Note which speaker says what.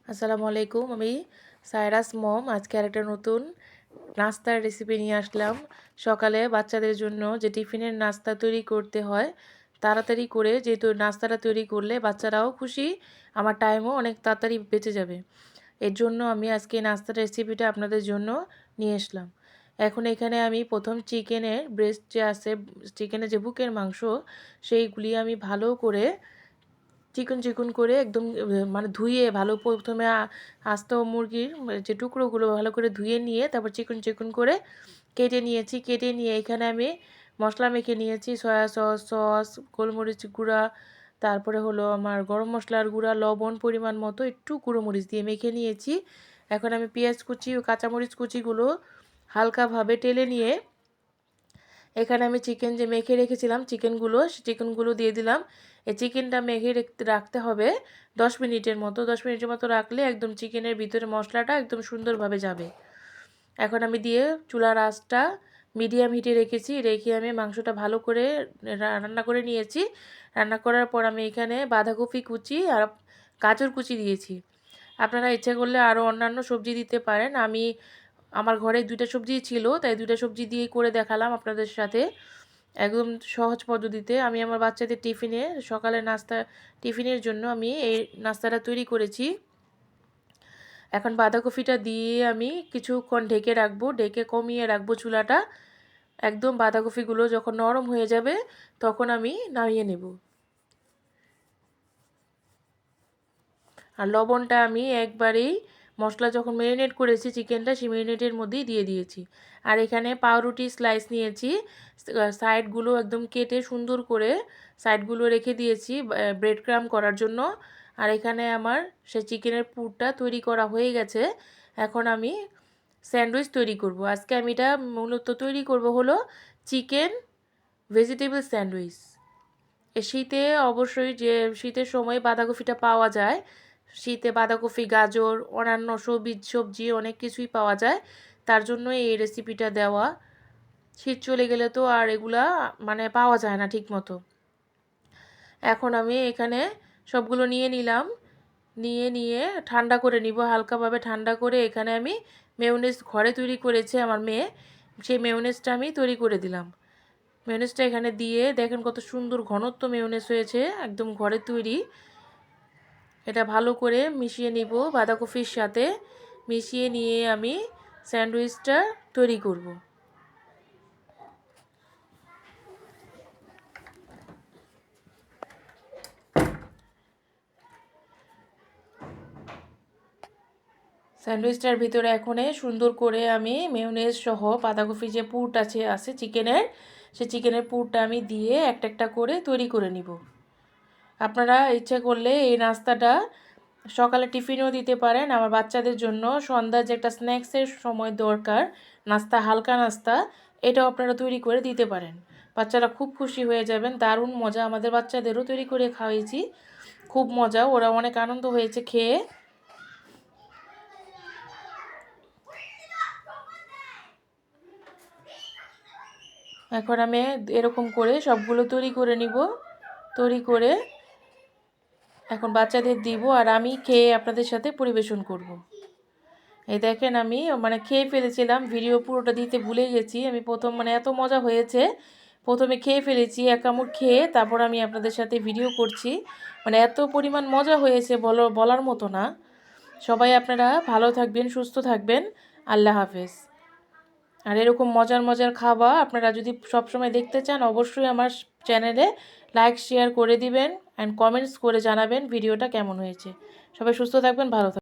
Speaker 1: আসসালামু আলাইকুম। আমি সায়রাস মম। আজকে আরেকটা নতুন নাস্তার রেসিপি নিয়ে আসলাম। সকালে বাচ্চাদের জন্য যে টিফিনের নাস্তা তৈরি করতে হয়, তাড়াতাড়ি করে যেহেতু নাস্তাটা তৈরি করলে বাচ্চারাও খুশি, আমার টাইমও অনেক তাড়াতাড়ি বেঁচে যাবে। এর জন্য আমি আজকে নাস্তার রেসিপিটা আপনাদের জন্য নিয়ে আসলাম। এখন এখানে আমি প্রথম চিকেনের ব্রেস্ট যে আছে, চিকেনের যে বুকের মাংস, সেইগুলি আমি ভালো করে চিকন চিকন করে একদম মানে ধুয়ে ভালো প্রথমে আস্ত মুরগির যে টুকরোগুলো ভালো করে ধুয়ে নিয়ে তারপর চিকন চিকন করে কেটে নিয়েছি। কেটে নিয়ে এখানে আমি মশলা মেখে নিয়েছি, সয়া সস, গোলমরিচ গুঁড়া, তারপরে হলো আমার গরম মশলার গুঁড়া, লবণ পরিমাণ মতো, একটু গুঁড়ো মরিচ দিয়ে মেখে নিয়েছি। এখন আমি পেঁয়াজ কুচি ও কাঁচামরিচ কুচিগুলো হালকাভাবে টেলে নিয়ে এখানে আমি চিকেন যে মেখে রেখেছিলাম চিকেনগুলো দিয়ে দিলাম। এই চিকেনটা মেখে রাখতে হবে 10 মিনিটের মতো। 10 মিনিটের মতো রাখলে একদম চিকেনের ভিতরে মশলাটা একদম সুন্দরভাবে যাবে। এখন আমি দিয়ে চুলার আঁচটা মিডিয়াম হিটে রেখে আমি মাংসটা ভালো করে রান্না করে নিয়েছি। রান্না করার পর আমি এখানে বাঁধাকপি কুচি আর গাজর কুচি দিয়েছি। আপনারা ইচ্ছা করলে আরও অন্যান্য সবজি দিতে পারেন। আমার ঘরে 2টা সবজিই ছিল, তাই 2টা সবজি দিয়েই করে দেখালাম আপনাদের সাথে একদম সহজ পদ্ধতিতে। আমি আমার বাচ্চাদের সকালের টিফিনের জন্য আমি এই নাস্তাটা তৈরি করেছি। এখন বাঁধাকপিটা দিয়ে আমি কিছুক্ষণ ঢেকে রাখবো, ঢেকে কমিয়ে রাখবো চুলাটা। একদম বাঁধাকপিগুলো যখন নরম হয়ে যাবে তখন আমি নামিয়ে নেব। আর লবণটা আমি একবারেই মশলা যখন ম্যারিনেট করেছি চিকেনটা, সেই ম্যারিনেটের মধ্যেই দিয়ে দিয়েছি। আর এখানে পাউরুটি স্লাইস নিয়েছি, সাইডগুলো একদম কেটে সুন্দর করে সাইডগুলো রেখে দিয়েছি ব্রেড ক্রাম্ব করার জন্য। আর এখানে আমার সে চিকেনের পুরটা তৈরি করা হয়ে গেছে। এখন আমি স্যান্ডউইচ তৈরি করব। আজকে আমি এটা মূলত তৈরি করব হলো চিকেন ভেজিটেবল স্যান্ডউইচ। শীতে অবশ্যই যে শীতের সময় বাঁধাকপিটা পাওয়া যায়, শীতে বাঁধাকপি, গাজর, অন্যান্য সবজি অনেক কিছুই পাওয়া যায়, তার জন্য এই রেসিপিটা দেওয়া। শীত চলে গেলে তো আর এগুলা মানে পাওয়া যায় না ঠিক মতো। এখন আমি এখানে সবগুলো নিয়ে নিলাম, নিয়ে ঠান্ডা করে নিব, হালকাভাবে ঠান্ডা করে এখানে আমি মেয়োনেজ ঘরে তৈরি করেছে আমার মেয়ে, সেই মেয়োনেজটা আমি তৈরি করে দিলাম। মেয়োনেজটা এখানে দিয়ে দেখেন কত সুন্দর ঘনত্ব মেয়োনেজ হয়েছে, একদম ঘরে তৈরি। এটা ভালো করে মিশিয়ে নিব বাঁধাকপির সাথে। মিশিয়ে নিয়ে আমি স্যান্ডউইচটা তৈরি করব। স্যান্ডউইচটার ভিতরে এখন সুন্দর করে আমি মেয়োনেজ সহ বাঁধাকপি যে পুরটা আছে চিকেনের, সেই চিকেনের পুরটা আমি দিয়ে একটা একটা করে তৈরি করে নিব। আপনারা ইচ্ছে করলে এই নাস্তাটা সকালে টিফিনেও দিতে পারেন। আমার বাচ্চাদের জন্য সন্ধ্যার যে একটা স্ন্যাক্সের সময় দরকার, নাস্তা, হালকা নাস্তা, এটাও আপনারা তৈরি করে দিতে পারেন। বাচ্চারা খুব খুশি হয়ে যাবেন। দারুণ মজা, আমাদের বাচ্চাদেরও তৈরি করে খাওয়াইছি, খুব মজা, ওরা অনেক আনন্দ হয়েছে খেয়ে। এখন আমি এরকম করে সবগুলো তৈরি করে নিব। তৈরি করে এখন বাচ্চাদের দিব আর আমি খেয়ে আপনাদের সাথে পরিবেশন করব। এই দেখেন আমি মানে খেয়ে ফেলেছিলাম, ভিডিও পুরোটা দিতে ভুলে গেছি। আমি প্রথম মানে এত মজা হয়েছে, প্রথমে খেয়ে ফেলেছি এক কামড় খেয়ে, তারপর আমি আপনাদের সাথে ভিডিও করছি। মানে এত পরিমাণ মজা হয়েছে বলার মতো না। সবাই আপনারা ভালো থাকবেন, সুস্থ থাকবেন। আল্লাহ হাফেজ। আর এরকম মজার মজার খাবার আপনারা যদি সবসময় দেখতে চান, অবশ্যই আমার চ্যানেলে লাইক শেয়ার করে দিবেন অ্যান্ড কমেন্টস করে জানাবেন ভিডিওটা কেমন হয়েছে। সবাই সুস্থ থাকবেন, ভালো থাকবেন।